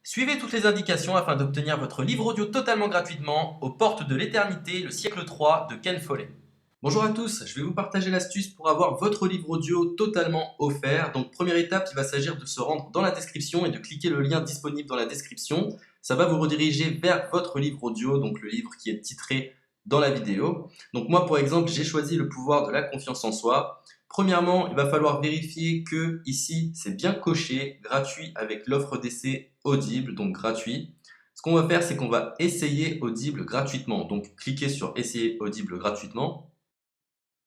Suivez toutes les indications afin d'obtenir votre livre audio totalement gratuitement aux portes de l'éternité, le siècle 3 de Ken Follett. Bonjour à tous, je vais vous partager l'astuce pour avoir votre livre audio totalement offert. Donc première étape, il va s'agir de se rendre dans la description et de cliquer le lien disponible dans la description. Ça va vous rediriger vers votre livre audio, donc le livre qui est titré dans la vidéo. Donc moi par exemple, j'ai choisi le pouvoir de la confiance en soi. Premièrement, il va falloir vérifier que ici c'est bien coché, gratuit avec l'offre d'essai Audible, donc gratuit. Ce qu'on va faire, c'est qu'on va essayer Audible gratuitement. Donc cliquez sur essayer Audible gratuitement.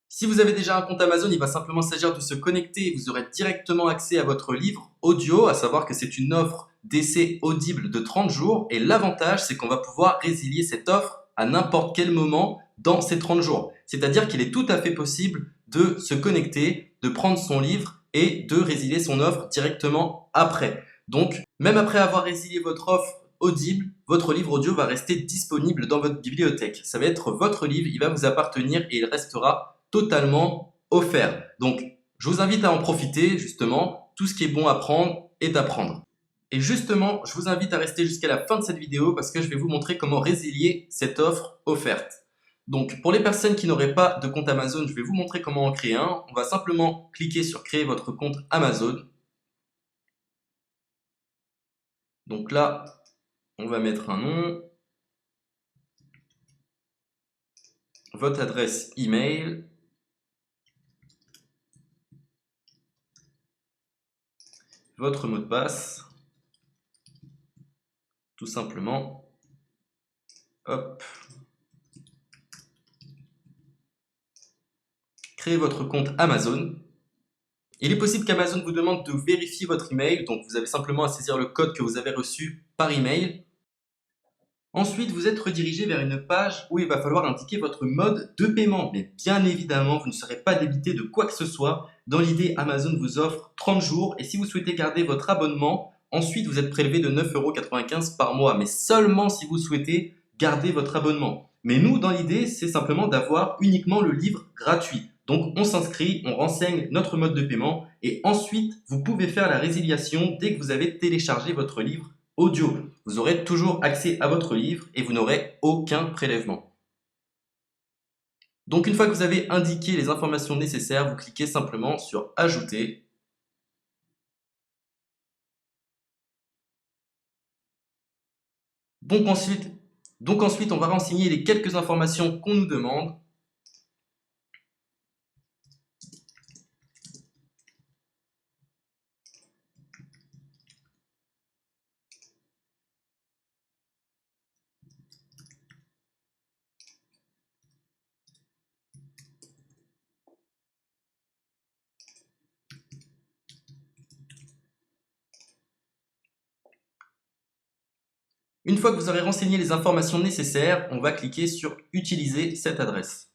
Si vous avez déjà un compte Amazon, il va simplement s'agir de se connecter et vous aurez directement accès à votre livre audio, à savoir que c'est une offre d'essai Audible de 30 jours. Et l'avantage, c'est qu'on va pouvoir résilier cette offre à n'importe quel moment dans ces 30 jours. C'est-à-dire qu'il est tout à fait possible de se connecter, de prendre son livre et de résilier son offre directement après. Donc, même après avoir résilié votre offre Audible, votre livre audio va rester disponible dans votre bibliothèque. Ça va être votre livre, il va vous appartenir et il restera totalement offert. Donc, je vous invite à en profiter, justement. Tout ce qui est bon à prendre est à prendre. Et justement, je vous invite à rester jusqu'à la fin de cette vidéo parce que je vais vous montrer comment résilier cette offre offerte. Donc, pour les personnes qui n'auraient pas de compte Amazon, je vais vous montrer comment en créer un. On va simplement cliquer sur créer votre compte Amazon. Donc là, on va mettre un nom, votre adresse email, votre mot de passe, tout simplement. Hop. Créez votre compte Amazon. Il est possible qu'Amazon vous demande de vérifier votre email, donc vous avez simplement à saisir le code que vous avez reçu par email. Ensuite, vous êtes redirigé vers une page où il va falloir indiquer votre mode de paiement. Mais bien évidemment, vous ne serez pas débité de quoi que ce soit. Dans l'idée, Amazon vous offre 30 jours et si vous souhaitez garder votre abonnement, ensuite vous êtes prélevé de 9,95 € par mois, mais seulement si vous souhaitez garder votre abonnement. Mais nous, dans l'idée, c'est simplement d'avoir uniquement le livre gratuit. Donc on s'inscrit, on renseigne notre mode de paiement et ensuite vous pouvez faire la résiliation dès que vous avez téléchargé votre livre audio. Vous aurez toujours accès à votre livre et vous n'aurez aucun prélèvement. Donc une fois que vous avez indiqué les informations nécessaires, vous cliquez simplement sur Ajouter. Donc ensuite, on va renseigner les quelques informations qu'on nous demande. Une fois que vous aurez renseigné les informations nécessaires, on va cliquer sur Utiliser cette adresse.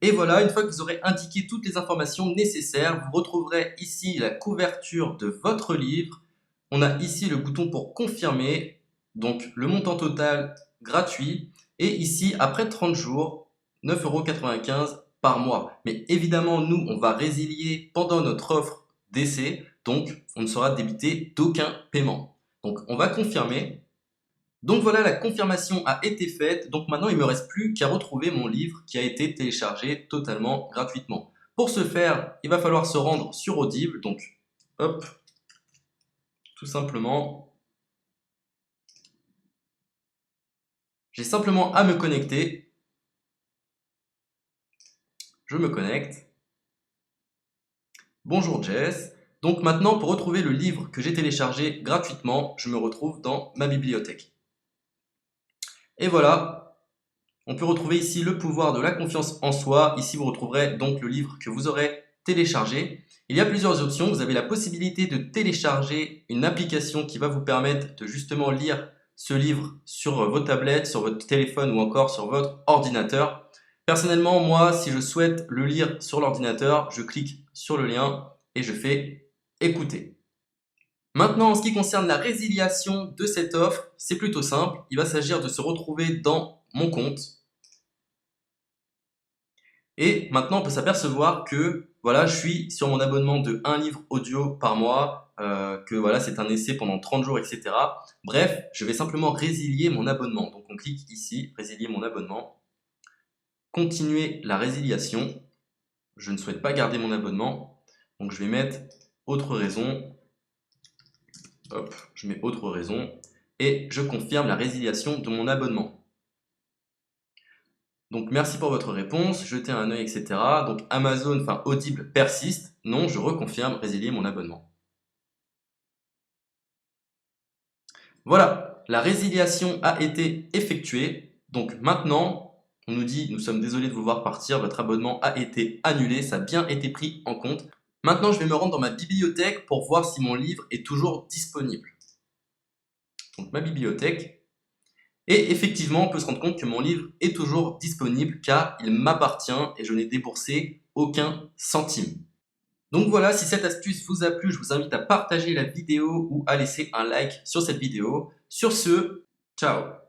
Et voilà, une fois que vous aurez indiqué toutes les informations nécessaires, vous retrouverez ici la couverture de votre livre. On a ici le bouton pour confirmer, donc le montant total gratuit. Et ici, après 30 jours, 9,95 € par mois. Mais évidemment, nous, on va résilier pendant notre offre d'essai, donc on ne sera débité d'aucun paiement. Donc on va confirmer. Donc voilà, la confirmation a été faite, donc maintenant il ne me reste plus qu'à retrouver mon livre qui a été téléchargé totalement gratuitement. Pour ce faire, il va falloir se rendre sur Audible, donc hop, tout simplement, j'ai simplement à me connecter, je me connecte, bonjour Jess, donc maintenant pour retrouver le livre que j'ai téléchargé gratuitement, je me retrouve dans ma bibliothèque. Et voilà, on peut retrouver ici le pouvoir de la confiance en soi. Ici, vous retrouverez donc le livre que vous aurez téléchargé. Il y a plusieurs options. Vous avez la possibilité de télécharger une application qui va vous permettre de justement lire ce livre sur vos tablettes, sur votre téléphone ou encore sur votre ordinateur. Personnellement, moi, si je souhaite le lire sur l'ordinateur, je clique sur le lien et je fais écouter. Maintenant, en ce qui concerne la résiliation de cette offre, c'est plutôt simple. Il va s'agir de se retrouver dans mon compte. Et maintenant, on peut s'apercevoir que voilà, je suis sur mon abonnement de 1 livre audio par mois que voilà, c'est un essai pendant 30 jours, etc. Bref, je vais simplement résilier mon abonnement. Donc on clique ici, résilier mon abonnement, continuer la résiliation. Je ne souhaite pas garder mon abonnement, donc je vais mettre autre raison. Hop, je mets autre raison et je confirme la résiliation de mon abonnement. Donc merci pour votre réponse, jetez un œil, etc. Donc Amazon, enfin Audible persiste. Non, je reconfirme, résilier mon abonnement. Voilà, la résiliation a été effectuée. Donc maintenant, on nous dit, nous sommes désolés de vous voir partir, votre abonnement a été annulé, ça a bien été pris en compte. Maintenant, je vais me rendre dans ma bibliothèque pour voir si mon livre est toujours disponible. Donc ma bibliothèque. Et effectivement, on peut se rendre compte que mon livre est toujours disponible car il m'appartient et je n'ai déboursé aucun centime. Donc voilà, si cette astuce vous a plu, je vous invite à partager la vidéo ou à laisser un like sur cette vidéo. Sur ce, ciao!